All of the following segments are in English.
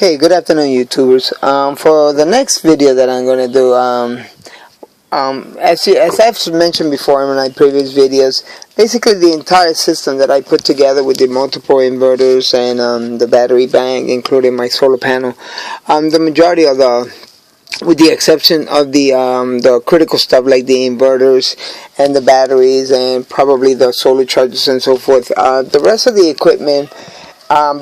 Okay, good afternoon, YouTubers. For the next video that I'm going to do, as I've mentioned before in my previous videos, basically the entire system that I put together with the multiple inverters and the battery bank, including my solar panel, the majority of with the exception of the critical stuff like the inverters and the batteries and probably the solar chargers and so forth, the rest of the equipment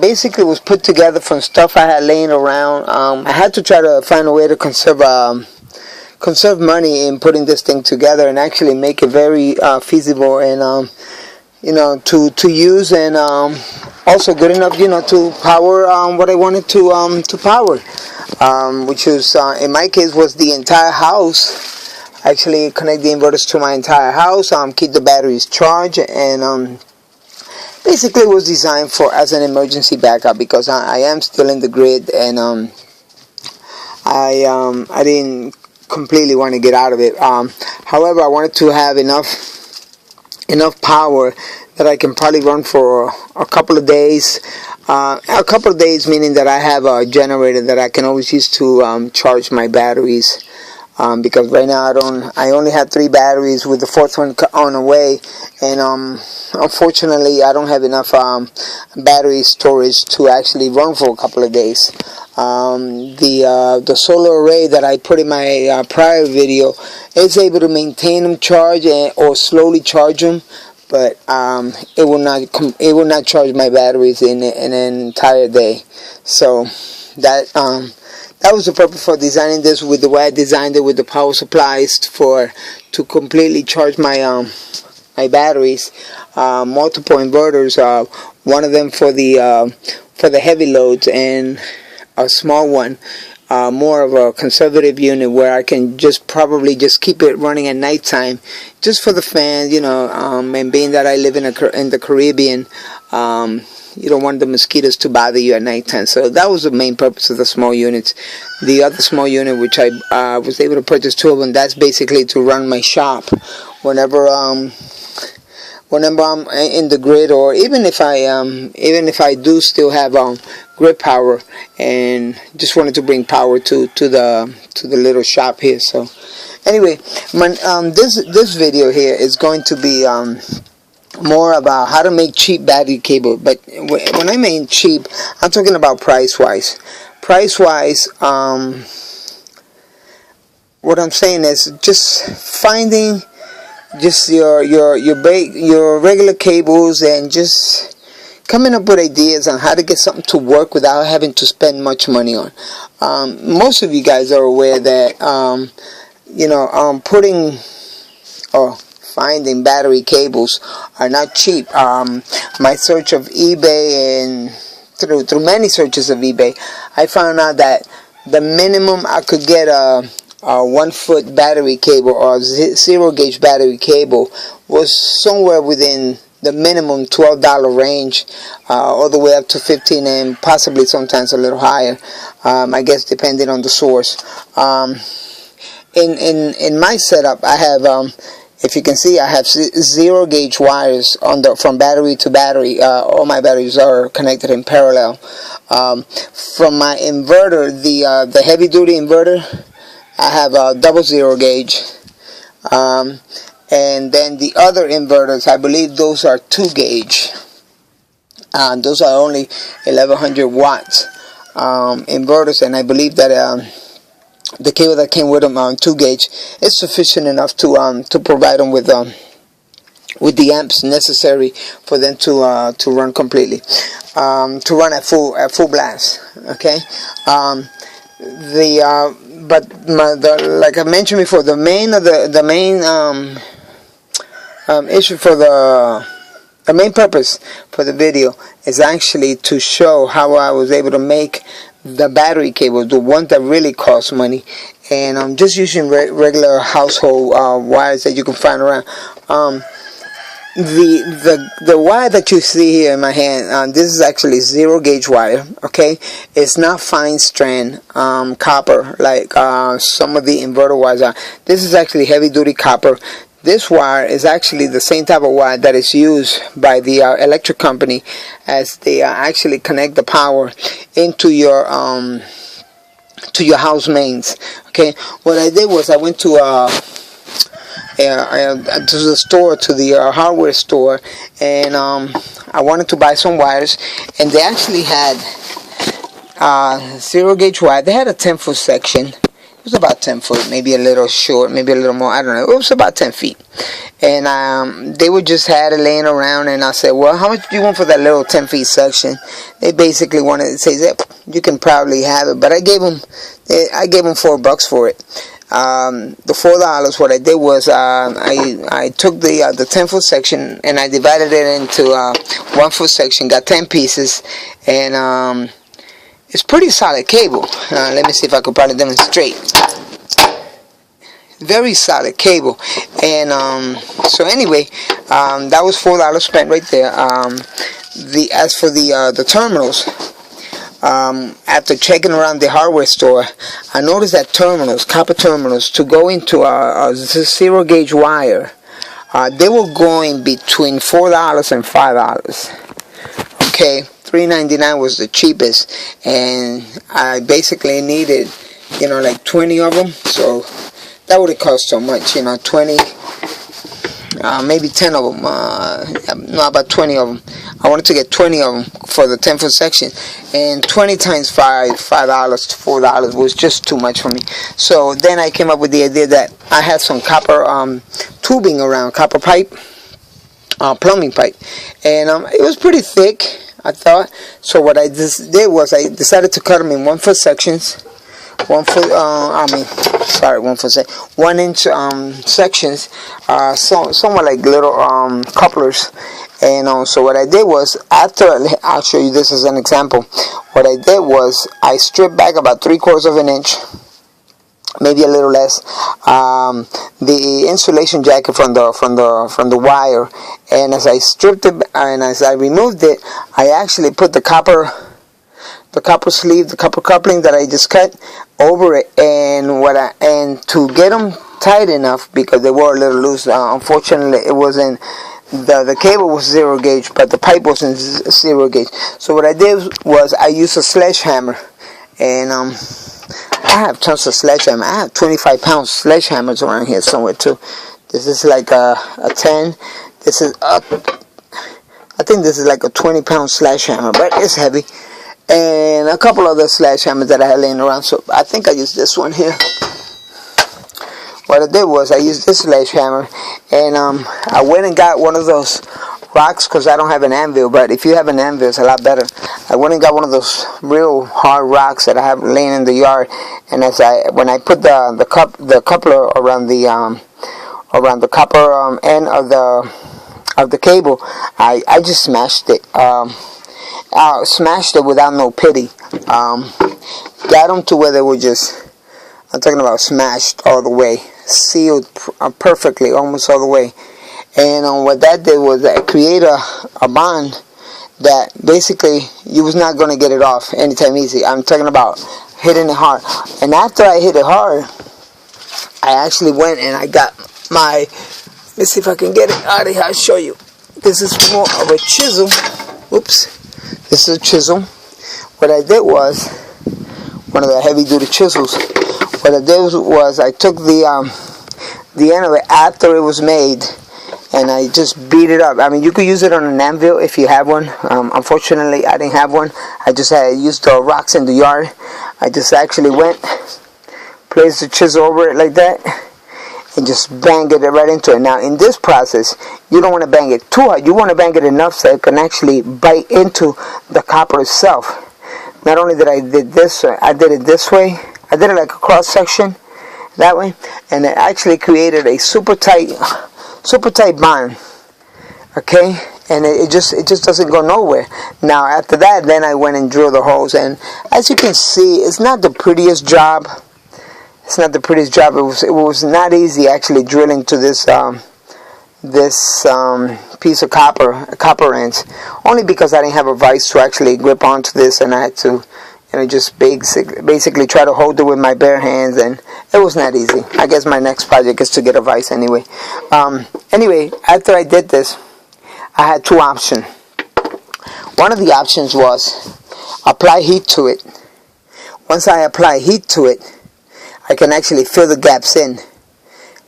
basically was put together from stuff I had laying around. I had to try to find a way to conserve money in putting this thing together and actually make it very feasible and to use, and also good enough to power what I wanted to power, which was in my case was the entire house. Actually connect the inverters to my entire house, keep the batteries charged, and basically it was designed for as an emergency backup because I am still in the grid, and I didn't completely want to get out of it. However, I wanted to have enough power that I can probably run for a couple of days. A couple of days meaning that I have a generator that I can always use to charge my batteries. Because right now I only have 3 batteries with the 4th one on the way, and unfortunately I don't have enough battery storage to actually run for a couple of days. The solar array that I put in my prior video is able to maintain them charged or slowly charge them, but it will not charge my batteries in an entire day. So that was the purpose for designing this with the way I designed it, with the power supplies to completely charge my my batteries. Multiple inverters, one of them for the heavy loads, and a small one, more of a conservative unit where I can probably just keep it running at nighttime, just for the fans, and being that I live in the Caribbean, you don't want the mosquitoes to bother you at nighttime. So that was the main purpose of the small units. The other small unit, which I was able to purchase 2 of them, that's basically to run my shop whenever I'm in the grid, or even if I do still have grid power and just wanted to bring power to the little shop here. So anyway, this video here is going to be more about how to make cheap battery cable. But when I mean cheap, I'm talking about price wise. What I'm saying is just finding your regular cables and just coming up with ideas on how to get something to work without having to spend much money on. Most of you guys are aware that finding battery cables are not cheap. My search of eBay, and through many searches of eBay, I found out that the minimum I could get a 1-foot battery cable or 0 gauge battery cable was somewhere within the minimum $12 range, all the way up to $15, and possibly sometimes a little higher, I guess depending on the source. In my setup, I have if you can see, I have 0 gauge wires from battery to battery. All my batteries are connected in parallel. From my inverter, the heavy duty inverter, I have a double 0 gauge. And then the other inverters, I believe those are 2 gauge. Those are only 1100 watts inverters, and I believe that the cable that came with them, 2 gauge, is sufficient enough to provide them with the amps necessary for them to run completely, to run at full blast. Okay, like I mentioned before, the main issue for the main purpose for the video is actually to show how I was able to make the battery cable, the one that really costs money, and I'm just using regular household wires that you can find around. The wire that you see here in my hand, this is actually 0 gauge wire. Okay, it's not fine strand copper like some of the inverter wires are. This is actually heavy duty copper This wire is actually the same type of wire that is used by the electric company, as they actually connect the power into your house mains. Okay, what I did was I went to the store, to the hardware store, and I wanted to buy some wires, and they actually had zero gauge wire. They had a 10-foot section. It was about 10 foot, maybe a little short, maybe a little more, I don't know. It was about 10 feet. And they would just had it laying around, and I said, well, how much do you want for that little 10 feet section? They basically wanted to say that you can probably have it, but I gave them $4 for it. The $4, what I did was I took the 10-foot section and I divided it into 1-foot section, got 10 pieces, and it's pretty solid cable. Let me see if I could probably demonstrate. Very solid cable. And so anyway, that was $4 spent right there. As for the terminals, after checking around the hardware store, I noticed that copper terminals, to go into a zero gauge wire, they were going between $4 and $5. Okay. $3.99 was the cheapest, and I basically needed, like 20 of them, so that would have cost so much, 20, maybe 10 of them, no, about 20 of them. I wanted to get 20 of them for the 10-foot section, and 20 times $5 to $4 was just too much for me. So then I came up with the idea that I had some copper tubing around, copper pipe, plumbing pipe, and it was pretty thick, I thought. So what I just did was I decided to cut them in 1-foot sections, 1 inch sections, somewhat like little couplers. And so what I did was, I'll show you this as an example. What I did was I stripped back about 3/4 of an inch, maybe a little less, the insulation jacket from the wire, and as I stripped it and as I removed it, I actually put the copper sleeve, the copper coupling that I just cut over it, and to get them tight enough, because they were a little loose. Unfortunately, it wasn't. The cable was zero gauge, but the pipe wasn't zero gauge. So what I did was I used a sledgehammer, and I have tons of sledgehammer. I have 25-pound sledgehammers around here somewhere too. This is like a 10. This is I think this is like a 20-pound sledgehammer, but it's heavy. And a couple other sledgehammers that I had laying around. So I think I used this one here. What I did was I used this sledgehammer, and I went and got one of those rocks, because I don't have an anvil, but if you have an anvil, it's a lot better. I went and got one of those real hard rocks that I have laying in the yard, and when I put the coupler around the copper end of the cable, I just smashed it. Smashed it without no pity. Got them to where they were just, I'm talking about smashed all the way, sealed perfectly, almost all the way. And what that did was that create a bond that basically you was not going to get it off anytime easy. I'm talking about hitting it hard. And after I hit it hard, I actually went and I got my, let's see if I can get it out of here. I'll show you. This is more of a chisel. Oops. This is a chisel. What I did was, one of the heavy duty chisels. What I did was I took the end of it after it was made, and I just beat it up. I mean, you could use it on an anvil if you have one. Unfortunately, I didn't have one. I just used the rocks in the yard. I just actually went, placed the chisel over it like that, and just banged it right into it. Now, in this process, you don't want to bang it too hard. You want to bang it enough so it can actually bite into the copper itself. Not only did I did this, I did it this way. I did it like a cross section, that way, and it actually created a super tight bond. Okay, and it just doesn't go nowhere. Now after that, then I went and drilled the holes, and as you can see, it's not the prettiest job. It's not the prettiest job. It was not easy actually drilling to this piece of copper ends, only because I didn't have a vise to actually grip onto this, and I had to just basically try to hold it with my bare hands, and it was not easy. I guess my next project is to get a vise anyway. Anyway, after I did this, I had two options. One of the options was apply heat to it. Once I apply heat to it, I can actually fill the gaps in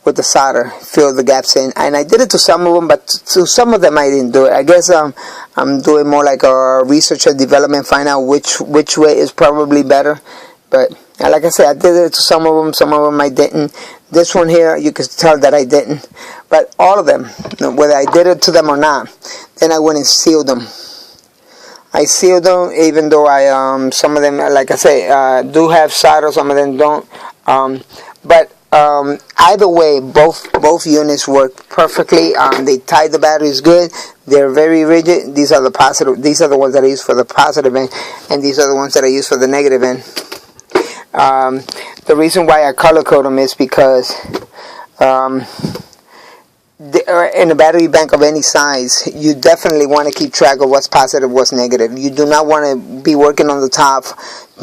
with the solder, fill the gaps in. And I did it to some of them, but to some of them I didn't do it. I guess I'm doing more like a research and development, find out which way is probably better. But like I said, I did it to some of them I didn't. This one here, you can tell that I didn't. But all of them, whether I did it to them or not, then I went and sealed them. I sealed them, even though some of them, like I say, do have solder, some of them don't. But either way, both units work perfectly. They tie the batteries good. They're very rigid. These are the positive. These are the ones that I use for the positive end, and these are the ones that I use for the negative end. The reason why I color code them is because in a battery bank of any size, you definitely want to keep track of what's positive, what's negative. You do not want to be working on the top,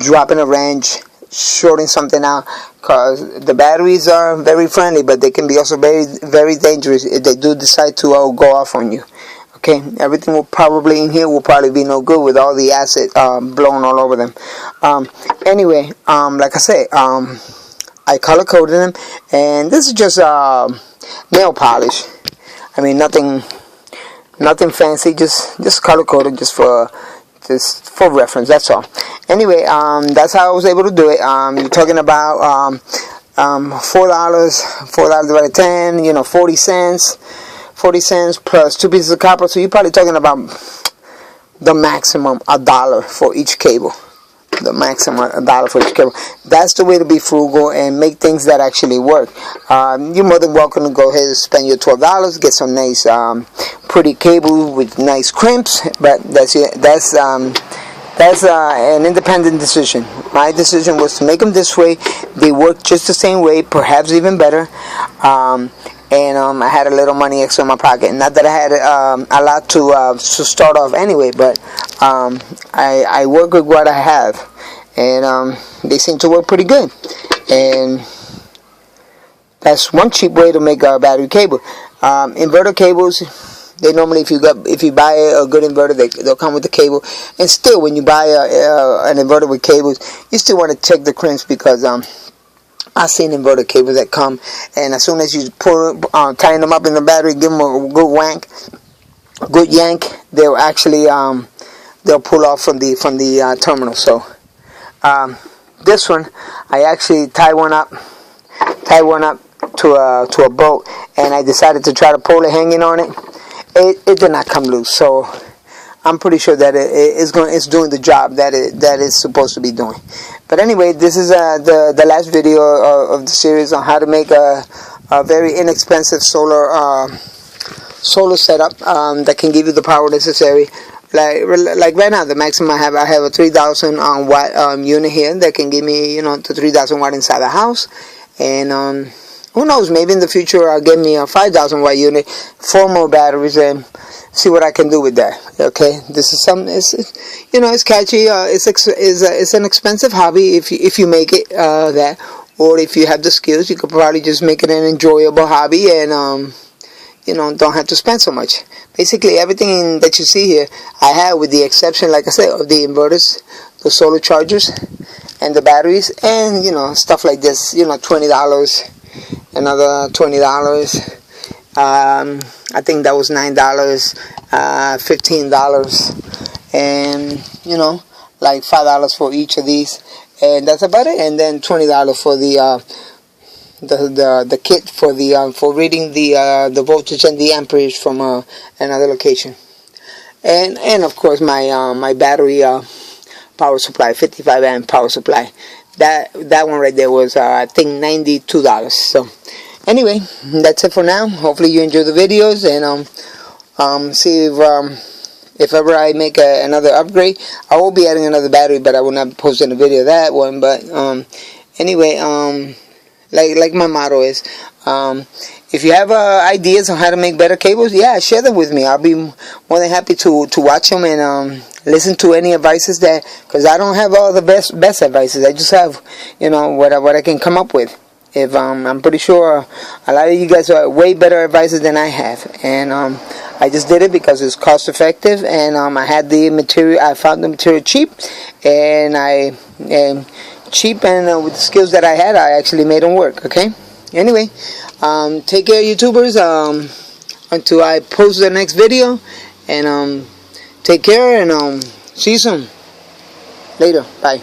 dropping a wrench, shorting something out, because the batteries are very friendly, but they can be also very, very dangerous if they do decide to go off on you. Okay, everything will probably in here will probably be no good with all the acid blown all over them. Anyway, like I say, I color coded them, and this is just nail polish. I mean, nothing fancy, just color coded, just for reference. That's all. Anyway, that's how I was able to do it. You're talking about $4 divided 10, 40 cents plus 2 pieces of copper. So you're probably talking about the maximum $1 for each cable. The maximum $1 for each cable. That's the way to be frugal and make things that actually work. You're more than welcome to go ahead and spend your $12, get some nice pretty cable with nice crimps, but that's an independent decision. My decision was to make them this way. They work just the same way, perhaps even better. And I had a little money extra in my pocket. Not that I had a lot to start off anyway, but I work with what I have, and they seem to work pretty good. And that's one cheap way to make a battery cable. Inverter cables, they normally, if you buy a good inverter, they'll come with the cable. And still, when you buy an inverter with cables, you still want to check the crimps, because I've seen inverter cables that come, and as soon as you tying them up in the battery, give them a good yank, they'll actually they'll pull off from the terminal. So this one, I actually tie one up to a bolt, and I decided to try to pull it hanging on it. It did not come loose, so I'm pretty sure that it's doing the job that it's supposed to be doing. But anyway, this is the last video of the series on how to make a very inexpensive solar setup that can give you the power necessary. Like right now, the maximum I have a 3,000 watt unit here that can give me the 3,000 watt inside the house, and who knows, maybe in the future I'll get me a 5,000 watt unit, 4 more batteries, and see what I can do with that. Okay, this is it's catchy. It's an expensive hobby if you make it that, or if you have the skills, you could probably just make it an enjoyable hobby, and don't have to spend so much. Basically, everything that you see here, I have, with the exception, like I said, of the inverters, the solar chargers, and the batteries, and stuff like this. $20, another $20. I think that was $9, $15, and like $5 for each of these, and that's about it. And then $20 for the kit for reading the voltage and the amperage from another location, and of course my battery power supply, 55 amp power supply. That one right there was I think $92. So anyway, that's it for now. Hopefully you enjoy the videos, and see if ever I make another upgrade. I will be adding another battery, but I will not be posting a video of that one. But anyway, like my motto is. If you have ideas on how to make better cables, yeah, share them with me. I'll be more than happy to watch them and listen to any advices that, because I don't have all the best advices. I just have, what I can come up with. If I'm pretty sure a lot of you guys are way better advices than I have, and I just did it because it's cost effective, and I had the material. I found the material cheap, and cheap, and with the skills that I had, I actually made them work. Okay. Anyway, take care, YouTubers. Until I post the next video, and take care, and see you soon. Later. Bye.